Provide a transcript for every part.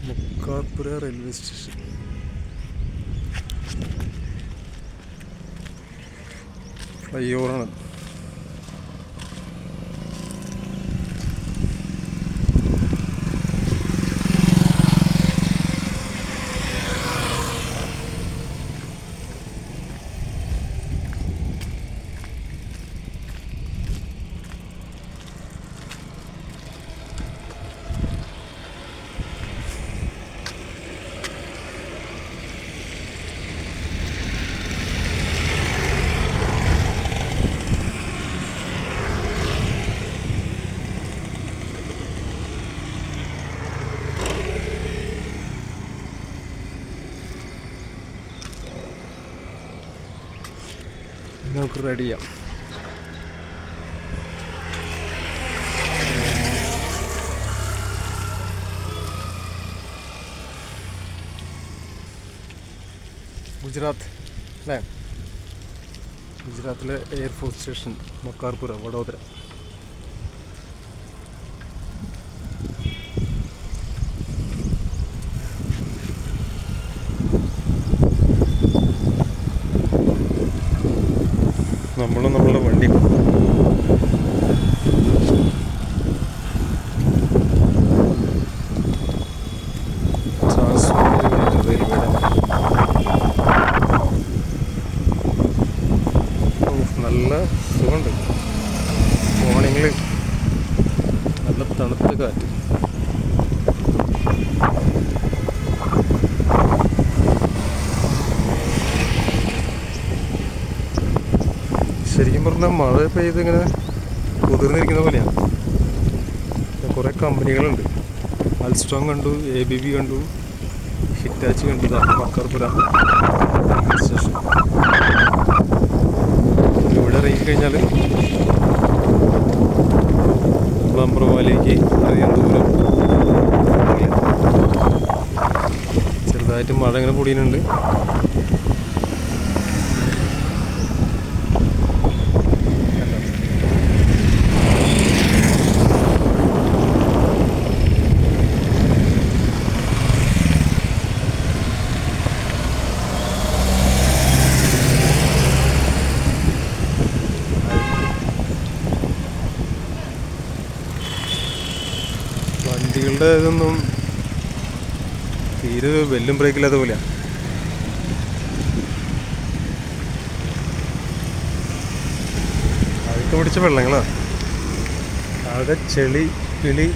മുക്കാർപുര railway station. Fly ഓവറാണ്. നമുക്ക് ready ചെയ്യാം. ഗുജറാത്ത് അല്ലേ? ഗുജറാത്തിലെ എയർഫോഴ്സ് സ്റ്റേഷൻ മുക്കാർപുര, വഡോദര. നമ്മളും നമ്മളുടെ വണ്ടി റെയിൽവേയുടെ നല്ല സുഖമുണ്ട്. മോർണിംഗിൽ നല്ല തണുത്ത കാറ്റ്. ശരിക്കും പറഞ്ഞാൽ മഴ പെയ്ത് ഇങ്ങനെ കുതിർന്നിരിക്കുന്ന പോലെയാണ്. കുറേ കമ്പനികളുണ്ട്. അൽസ്ട്രോം കണ്ടു, ABB കണ്ടു, ഹിറ്റാച്ചി കണ്ടു. മക്കാർപുര സ്റ്റേഷൻ. ഇവിടെ ഇറങ്ങിക്കഴിഞ്ഞാൽ ബംബ്രവാലേക്ക് അധികം ദൂരം. ചെറുതായിട്ട് മഴ ഇങ്ങനെ പൊടിയുന്നുണ്ട്. വണ്ടികളുടെ ഇതൊന്നും തീരെ വെല്ലും ബ്രേക്കില്ലാത്ത പോലെയാണ്. അതൊക്കെ പിടിച്ച വെള്ളങ്ങളാണ്. ആകെ ചെളി കിളി.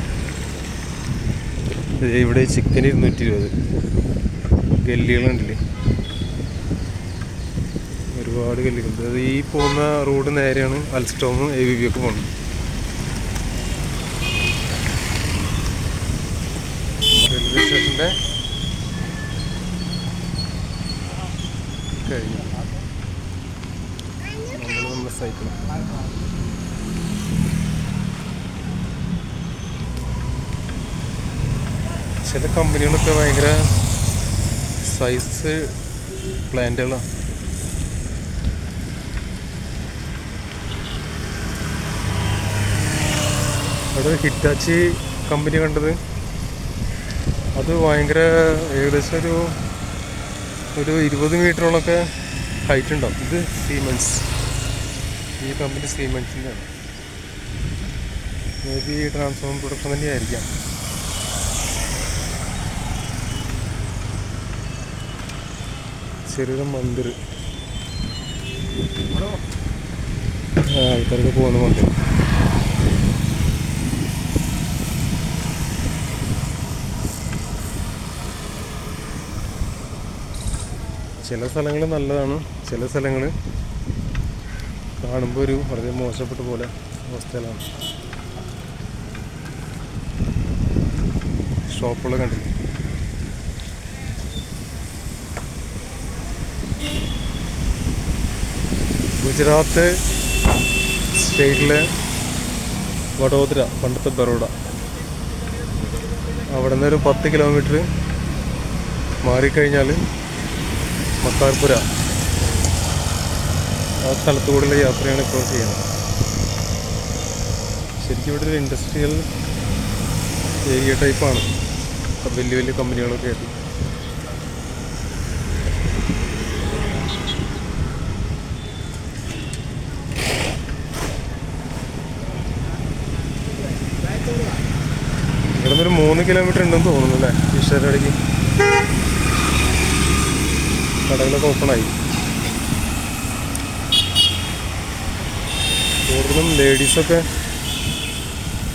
ഇവിടെ ചിക്കൻ 220. ഗല്ലികളുണ്ടല്ലേ, ഒരുപാട് ഗല്ലികളുണ്ട്. അത് ഈ പോകുന്ന റോഡ് നേരെയാണ് അൽസ്റ്റോമും ABB ഒക്കെ പോകുന്നത്. റെയിൽവേ സ്റ്റേഷൻ്റെ കഴിഞ്ഞു. നമ്മുടെ സൈക്കിൾ. ചില കമ്പനികളൊക്കെ ഭയങ്കര സൈസ് പ്ലാന്റുകളാണ്. അവിടെ ഹിറ്റാച്ചി കമ്പനി കണ്ടത്, അത് ഭയങ്കര ഏകദേശം ഒരു 20 മീറ്ററോളൊക്കെ ഹൈറ്റ് ഉണ്ടാവും. ഇത് സീമെൻസ്, ഈ കമ്പനി സീമെൻസിൻ്റെ ആണ്. മേ ബി ട്രാൻസ്ഫോമർ പ്രൊഡക്ഷൻ തന്നെയായിരിക്കാം. ചെറിയ മന്ദിർ, ആൾക്കാർക്ക് പോകുന്ന മന്ദിർ. ചില സ്ഥലങ്ങൾ നല്ലതാണ്, ചില സ്ഥലങ്ങൾ കാണുമ്പോൾ ഒരു വളരെ മോശപ്പെട്ട പോലെ അവസ്ഥയിലാണ്. ഷോപ്പുകൾ കണ്ടില്ല. ഗുജറാത്ത് സ്റ്റേറ്റിലെ വഡോദര, പണ്ടത്തെ ബറോഡ. അവിടെ നിന്ന് ഒരു 10 കിലോമീറ്റർ മാറിക്കഴിഞ്ഞാൽ മക്കാർപുര. ആ സ്ഥലത്തുകൂടെയുള്ള യാത്രയാണ് ഇപ്പോൾ ചെയ്യുന്നത്. ശരിക്കും ഇവിടെ ഒരു ഇൻഡസ്ട്രിയൽ ഏരിയ ടൈപ്പാണ്. വലിയ വലിയ കമ്പനികളൊക്കെ ആയിട്ട്. ഇവിടെ നിന്നൊരു 3 കിലോമീറ്റർ ഉണ്ടെന്ന് തോന്നുന്നു അല്ലേ ഈശ്വരടിക്ക്. കടകളൊക്കെ ഓപ്പണായി. കൂടുതലും ലേഡീസൊക്കെ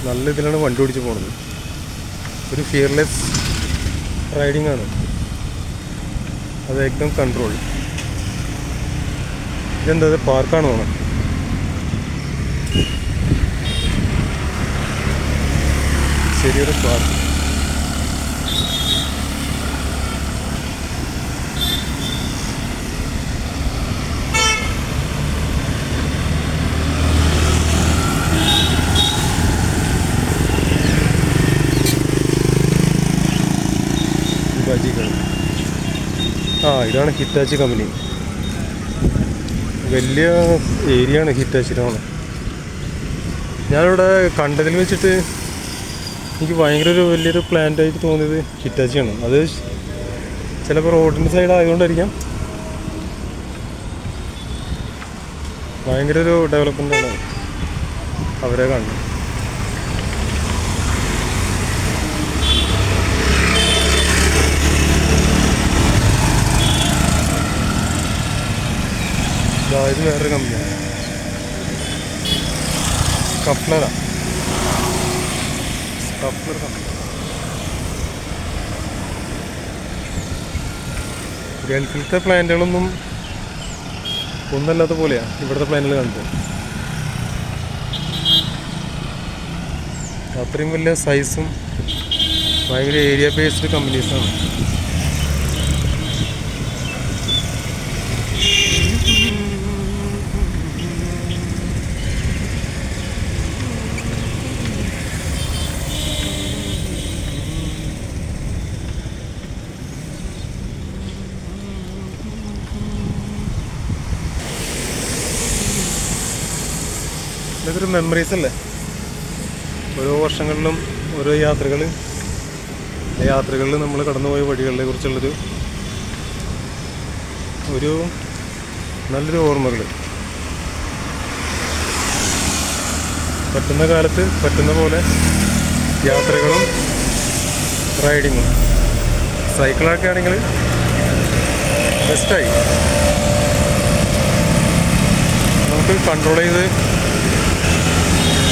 നല്ല ഇതിലാണ് വണ്ടി ഓടിച്ച് പോണത്. ഒരു ഫിയർലെസ് റൈഡിങ് ആണ്. അത് ഏകദം കൺട്രോൾ. ഇതെന്താ പാർക്കാണ് തോന്നുന്നത്. ചെറിയൊരു പാർക്ക്. ഇതാണ് ഹിറ്റാച്ചി കമ്പനി. വലിയ ഏരിയ ആണ് ഹിറ്റാച്ചിയിലാണ്. ഞാനിവിടെ കണ്ടതിൽ വെച്ചിട്ട് എനിക്ക് ഭയങ്കര വലിയൊരു പ്ലാന്റ് ആയിട്ട് തോന്നിയത് ഹിറ്റാച്ചിയാണ്. അത് ചിലപ്പോൾ റോഡിൻ്റെ സൈഡ് ആയതുകൊണ്ടായിരിക്കാം. ഭയങ്കര ഒരു ഡെവലപ്മെൻ്റാണ് അവരെ കാണുന്നത്. ഇത് വേറൊരു കമ്പനിയാണ്, സ്കഫ്ലറാണ്. സ്കഫ്ലർ കമ്പനി. ഗൾഫിലത്തെ പ്ലാന്റുകളൊന്നും ഒന്നല്ലാത്ത പോലെയാണ് ഇവിടുത്തെ പ്ലാന്റുകൾ കണ്ടത്. അത്രയും വലിയ സൈസും ഭയങ്കര ഏരിയ ബേസ്ഡ് കമ്പനീസാണ്. ഇതൊരു മെമ്മറീസ് അല്ലേ. ഓരോ വർഷങ്ങളിലും ഓരോ യാത്രകളിൽ നമ്മൾ കടന്നുപോയ വഴികളെ കുറിച്ചുള്ളൊരു നല്ലൊരു ഓർമ്മകൾ. പറ്റുന്ന കാലത്ത് പറ്റുന്ന പോലെ യാത്രകളും റൈഡിങ്ങും. സൈക്കിളൊക്കെ ആണെങ്കിൽ ബെസ്റ്റായി. നമുക്ക് കൺട്രോൾ ചെയ്ത്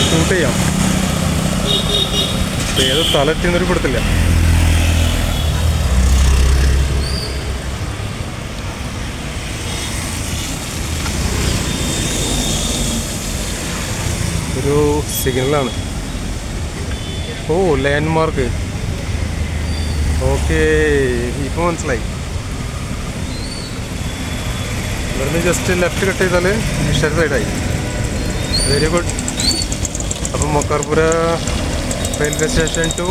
ഷൂട്ട് ചെയ്യാം. ഏത് സ്ഥലത്തെന്നൊരു പിടുത്തില്ല. ഒരു സിഗ്നലാണ്. ഓ, ലാൻഡ്മാർക്ക്. ഓക്കെ, ഇപ്പോൾ മനസ്സിലായി. ഇവിടുന്ന് ജസ്റ്റ് ലെഫ്റ്റ് കട്ട് ചെയ്താൽ ഈശ്വര സൈഡായി. Very good. അപ്പം Makarpura railway station to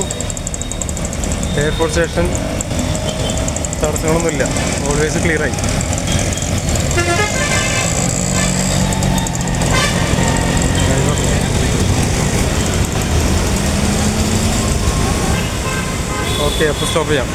airport station തടസ്സങ്ങളൊന്നുമില്ല. ഓൾവേസ് ക്ലിയറായി. ഓക്കെ, അപ്പോൾ സ്റ്റോപ്പ് ചെയ്യാം.